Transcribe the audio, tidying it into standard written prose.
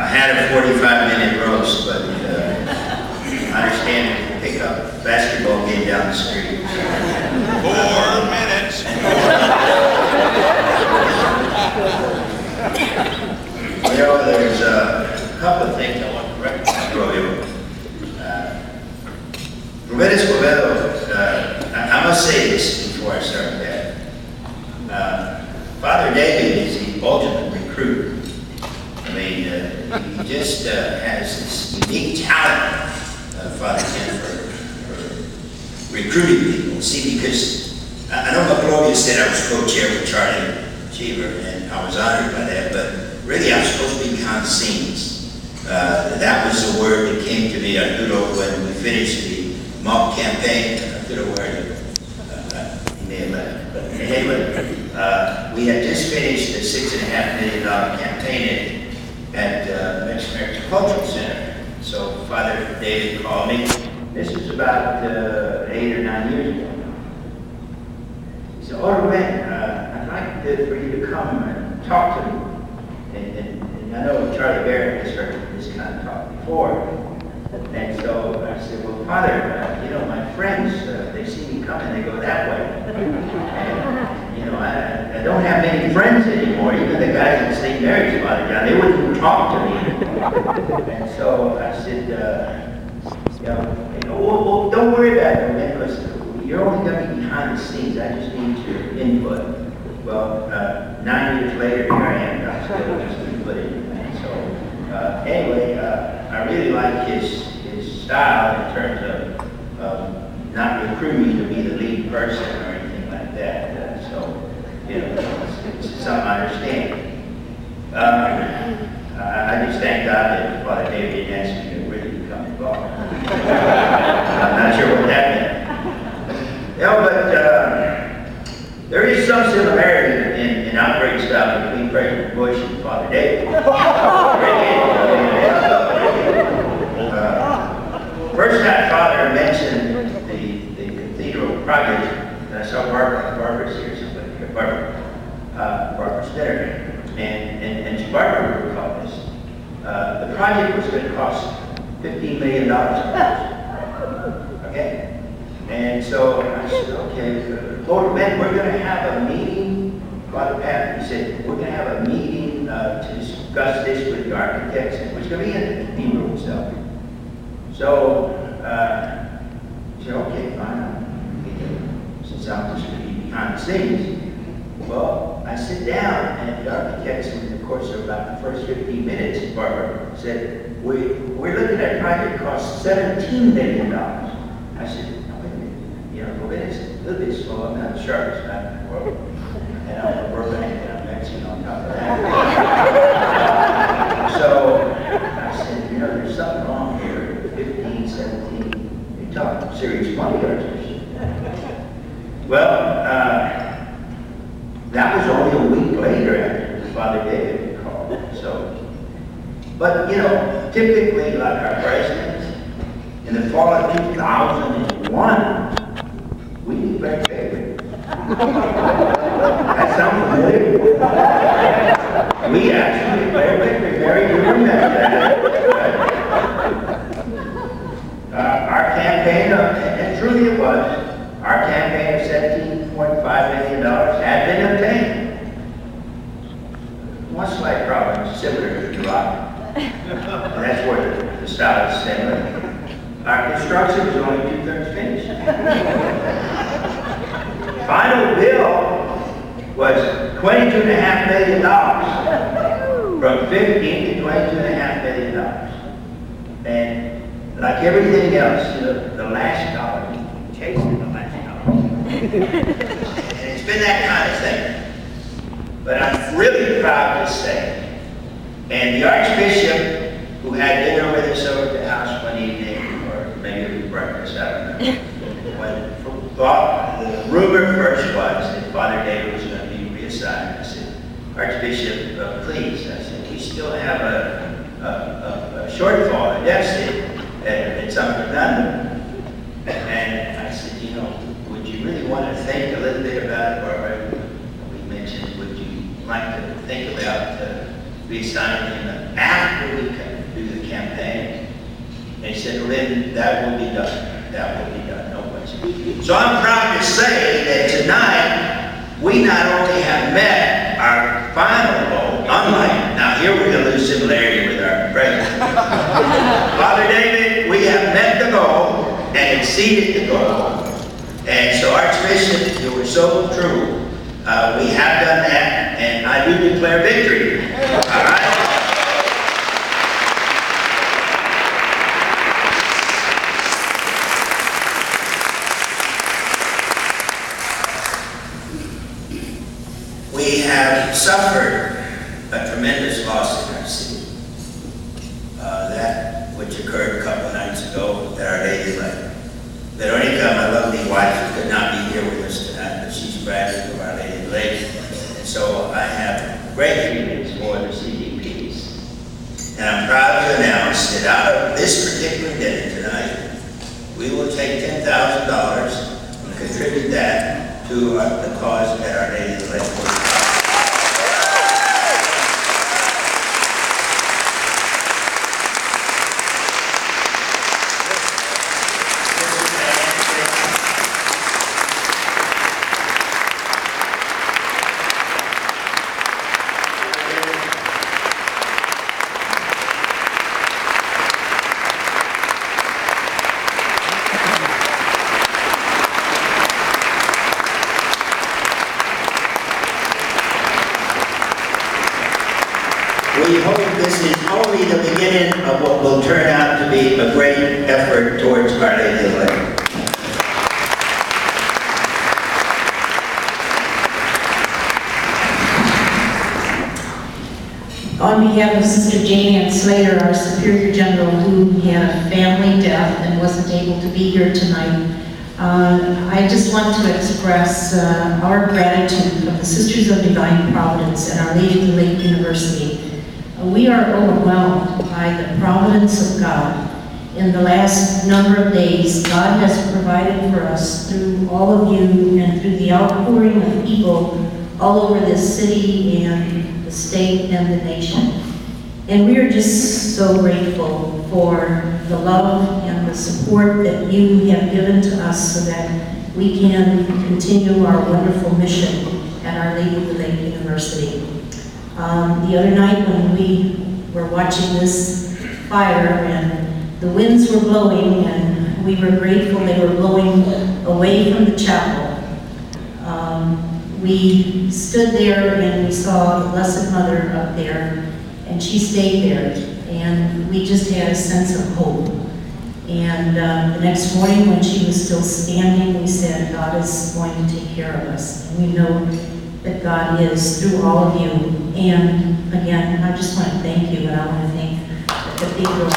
I had a 45-minute roast, but I understand we can pick up a basketball game down the street. 4 minutes. You know, there's a couple of things I want to correct before you. Ruben Escobedo, I must say this before I start that. Father David is the ultimate recruiter. I mean, he just has this unique talent, Father Ken, for recruiting people. See, because I know Maclovia said I was co-chair with Charlie Cheever, and I was honored by that, but really I'm supposed to be behind the scenes. That was the word that came to me, Arturo, when we finished the mock campaign. Arturo, where are you? He may have left. But anyway, we had just finished the $6.5 million campaign at Mexican Cultural Center. So Father David called me. This was about 8 or 9 years ago. He said, "Oh, Ruben, I'd like for you to come and talk to me." And I know Charlie Barrett has heard this kind of talk before. And so I said, "Well, Father, you know, my friends, they see me coming, they go that way. And, you know, I don't have many friends anymore. Even the guys at St. Mary's, Father John, they wouldn't talk to me." And so I said, you know, well, don't worry about it, man, because you're only going to be behind the scenes. I just need your input. Well, 9 years later, here I am. I'm still just inputting. So anyway, I really like his style in terms of not recruiting to be the lead person or anything like that. So, you know, it's something I understand. I just thank God that Father David didn't ask me to really become involved. I'm not sure what that meant. You know, but there is some similarity in operating style between President Bush and Father David. First time Father mentioned the cathedral project, and I saw Barbara's here, somebody here, Barbara Stitter, and Barbara would call this. The project was going to cost $15 million. Okay? And so I said, okay, Lord, man, we're going to have a meeting. Father Pat, he said, we're going to have a meeting to discuss this with the architects, which is going to be in the cathedral itself. So, he said, okay, fine. Since I'm just going to be behind the scenes. Well, I sit down, and the architects, in the course of about the first 15 minutes, Barbara said, we're looking at a project that costs $17 million. I said, no, wait a minute. You know, it's a little bit slow. I'm not the sharpest guy in the world. And I'm a Burbank, and I'm Mexican on top of that. So I said, you know, there's something wrong here. 15, 17, you're talking serious money, Archbishop. Well, that was only a week later after Father David called. So, but you know, typically, like our president, in the fall of 2001, we declared favor. That sounds familiar. We actually declared victory. Mary, you remember that. Our campaign, and truly it was, our campaign of $17.5 million had been obtained. One slight problem, similar to Iraq. And that's where the style is similar. Our construction was only 2/3 finished. Final bill was $22.5 million. From 15 to $22.5 million. And like everything else, you know, the last dollar, chasing the last dollar. And it's been that kind of thing. But I'm really proud to say, and the Archbishop, who had dinner with us over at the house one evening, or maybe it was breakfast, I don't know, when the rumor first was that Father David was going to be reassigned, I said, Archbishop, please, I said, we still have a shortfall, a deficit at San Fernando. And I said, you know, would you really want to think a little bit about it, or we mentioned, would you like to think about We signed him after we do the campaign. And he said, Lynn, that will be done. That will be done, no question. So I'm proud to say that tonight, we not only have met our final goal, unlike, now here we're going to lose similarity with our president. Father David, we have met the goal and exceeded the goal. And so Archbishop, you were so true. We have done that, and I do declare victory. All right? We have suffered a tremendous loss in our city. That which occurred a couple of nights ago at Our Lady Lake. Veronica, my lovely wife, could not be here with us tonight, but she's graduate of Our Lady Lake. And so I have great feelings for the CDPs. And I'm proud to announce that out of this particular dinner tonight, we will take $10,000 and contribute that to the cause at Our Lady Lake. We hope this is only the beginning of what will turn out to be a great effort towards Our Lady of Lake. On behalf of Sister Jane Ann Slater, our Superior General, who had a family death and wasn't able to be here tonight, I just want to express our gratitude of the Sisters of Divine Providence and Our Lady of the Lake University. We are overwhelmed by the providence of God. In the last number of days, God has provided for us through all of you and through the outpouring of people all over this city and the state and the nation. And we are just so grateful for the love and the support that you have given to us so that we can continue our wonderful mission at Our Lady of the Lake University. The other night when we were watching this fire and the winds were blowing and we were grateful they were blowing away from the chapel, we stood there and we saw the Blessed Mother up there, and she stayed there, and we just had a sense of hope. And the next morning when she was still standing, we said, God is going to take care of us. And we know that God is through all of you. And again, I just want to thank you, and I want to thank the cathedral.